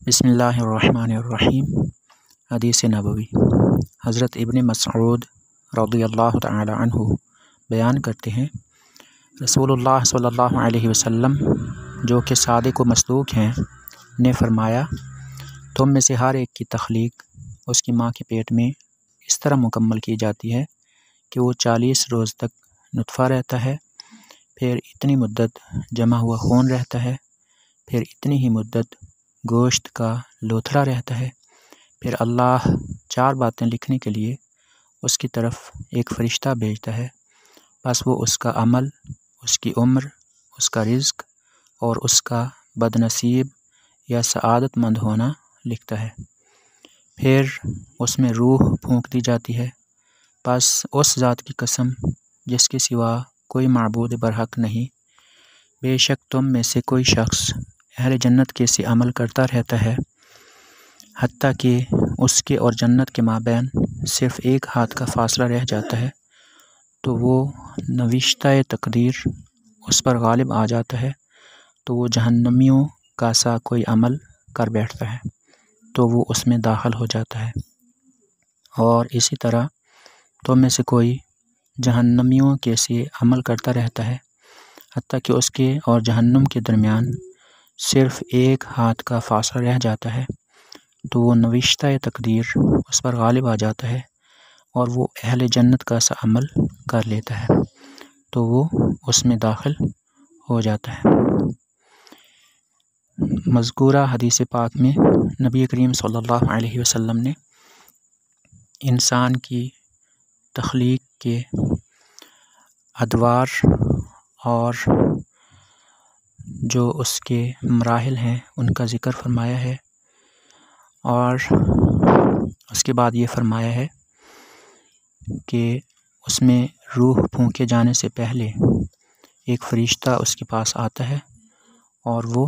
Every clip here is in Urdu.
بسم اللہ الرحمن الرحیم۔ حدیث نبوی۔ حضرت ابن مسعود رضی اللہ تعالی عنہ بیان کرتے ہیں، رسول اللہ صلی اللہ علیہ وسلم جو کہ صادق و مصدوق ہیں نے فرمایا، تم میں سے ہر ایک کی تخلیق اس کی ماں کے پیٹ میں اس طرح مکمل کی جاتی ہے کہ وہ 40 روز تک نطفہ رہتا ہے، پھر اتنی مدت جمع ہوا خون رہتا ہے، پھر اتنی ہی مدت گوشت کا لوتھڑا رہتا ہے، پھر اللہ 4 باتیں لکھنے کے لیے اس کی طرف ایک فرشتہ بھیجتا ہے، بس وہ اس کا عمل، اس کی عمر، اس کا رزق اور اس کا بد نصیب یا سعادت مند ہونا لکھتا ہے۔ پھر اس میں روح پھونک دی جاتی ہے، بس اس ذات کی قسم جس کے سوا کوئی معبود برحق نہیں، بے شک تم میں سے کوئی شخص اہل جنت کے سے عمل کرتا رہتا ہے حتیٰ کہ اس کے اور جنت کے مابین صرف ایک ہاتھ کا فاصلہ رہ جاتا ہے، تو وہ نوشتہ تقدیر اس پر غالب آ جاتا ہے، تو وہ جہنمیوں کا سا کوئی عمل کر بیٹھتا ہے تو وہ اس میں داخل ہو جاتا ہے، اور اسی طرح تم میں سے کوئی جہنمیوں کے سے عمل کرتا رہتا ہے حتیٰ کہ اس کے اور جہنم کے درمیان صرف ایک ہاتھ کا فاصلہ رہ جاتا ہے، تو وہ نوشتہ تقدیر اس پر غالب آ جاتا ہے اور وہ اہل جنت کا سا عمل کر لیتا ہے تو وہ اس میں داخل ہو جاتا ہے۔ مذکورہ حدیث پاک میں نبی کریم صلی اللہ علیہ وسلم نے انسان کی تخلیق کے ادوار اور جو اس کے مراحل ہیں ان کا ذکر فرمایا ہے، اور اس کے بعد یہ فرمایا ہے کہ اس میں روح پھونکے جانے سے پہلے ایک فرشتہ اس کے پاس آتا ہے اور وہ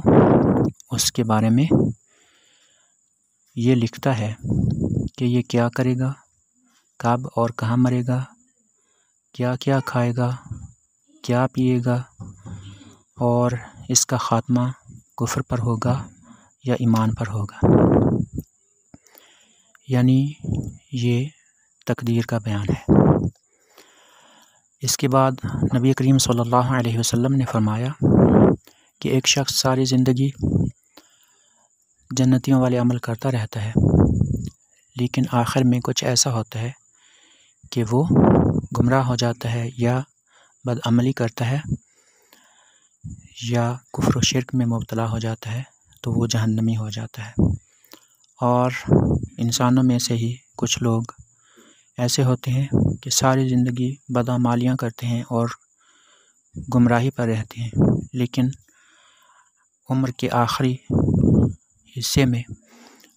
اس کے بارے میں یہ لکھتا ہے کہ یہ کیا کرے گا، کب اور کہاں مرے گا، کیا کیا کھائے گا، کیا پیے گا، اور اس کا خاتمہ کفر پر ہوگا یا ایمان پر ہوگا۔ یعنی یہ تقدیر کا بیان ہے۔ اس کے بعد نبی کریم صلی اللہ علیہ وسلم نے فرمایا کہ ایک شخص ساری زندگی جنتیوں والے عمل کرتا رہتا ہے، لیکن آخر میں کچھ ایسا ہوتا ہے کہ وہ گمراہ ہو جاتا ہے یا بدعملی کرتا ہے یا کفر و شرک میں مبتلا ہو جاتا ہے تو وہ جہنمی ہو جاتا ہے۔ اور انسانوں میں سے ہی کچھ لوگ ایسے ہوتے ہیں کہ ساری زندگی بدعمالیاں کرتے ہیں اور گمراہی پر رہتے ہیں، لیکن عمر کے آخری حصے میں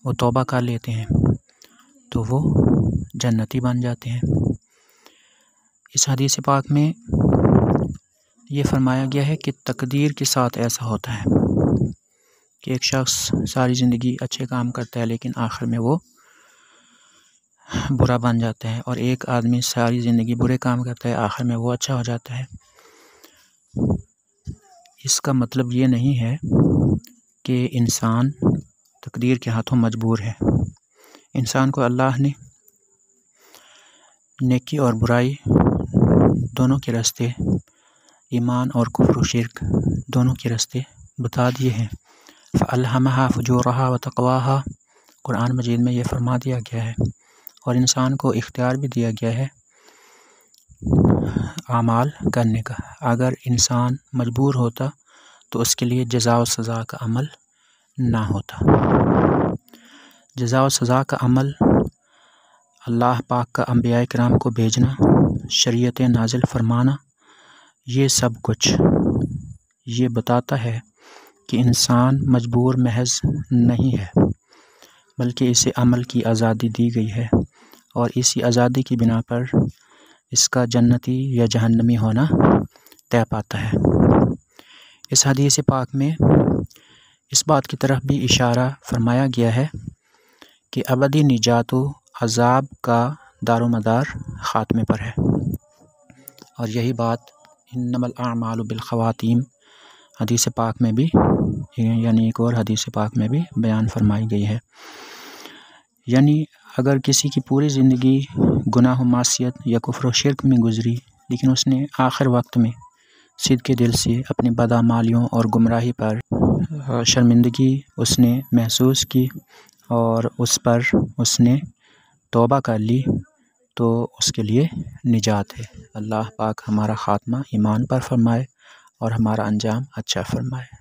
وہ توبہ کر لیتے ہیں تو وہ جنتی بن جاتے ہیں۔ اس حدیث پاک میں یہ فرمایا گیا ہے کہ تقدیر کے ساتھ ایسا ہوتا ہے کہ ایک شخص ساری زندگی اچھے کام کرتا ہے لیکن آخر میں وہ برا بن جاتا ہے، اور ایک آدمی ساری زندگی برے کام کرتا ہے، آخر میں وہ اچھا ہو جاتا ہے۔ اس کا مطلب یہ نہیں ہے کہ انسان تقدیر کے ہاتھوں مجبور ہے۔ انسان کو اللہ نے نیکی اور برائی دونوں کے راستے، ایمان اور کفر و شرک دونوں کے راستے بتا دیے ہیں۔ فَأَلْهَمَهَا فُجُورَهَا وَتَقْوَاهَا، قرآن مجید میں یہ فرما دیا گیا ہے، اور انسان کو اختیار بھی دیا گیا ہے اعمال کرنے کا۔ اگر انسان مجبور ہوتا تو اس کے لیے جزا و سزا کا عمل نہ ہوتا۔ جزا و سزا کا عمل اللہ پاک کا انبیاء کرام کو بھیجنا، شریعت نازل فرمانا، یہ سب کچھ یہ بتاتا ہے کہ انسان مجبور محض نہیں ہے، بلکہ اسے عمل کی آزادی دی گئی ہے، اور اسی آزادی کی بنا پر اس کا جنتی یا جہنمی ہونا طے پاتا ہے۔ اس حدیث پاک میں اس بات کی طرف بھی اشارہ فرمایا گیا ہے کہ ابدی نجات و عذاب کا دار و مدار خاتمے پر ہے، اور یہی بات انما الاعمال بالخواتیم حدیث پاک میں بھی یعنی ایک اور حدیث پاک میں بھی بیان فرمائی گئی ہے۔ یعنی اگر کسی کی پوری زندگی گناہ و معصیت یا کفر و شرک میں گزری، لیکن اس نے آخر وقت میں صدق دل سے اپنی بدعمالیوں اور گمراہی پر شرمندگی اس نے محسوس کی اور اس پر اس نے توبہ کر لی، تو اس کے لیے نجات ہے۔ اللہ پاک ہمارا خاتمہ ایمان پر فرمائے اور ہمارا انجام اچھا فرمائے۔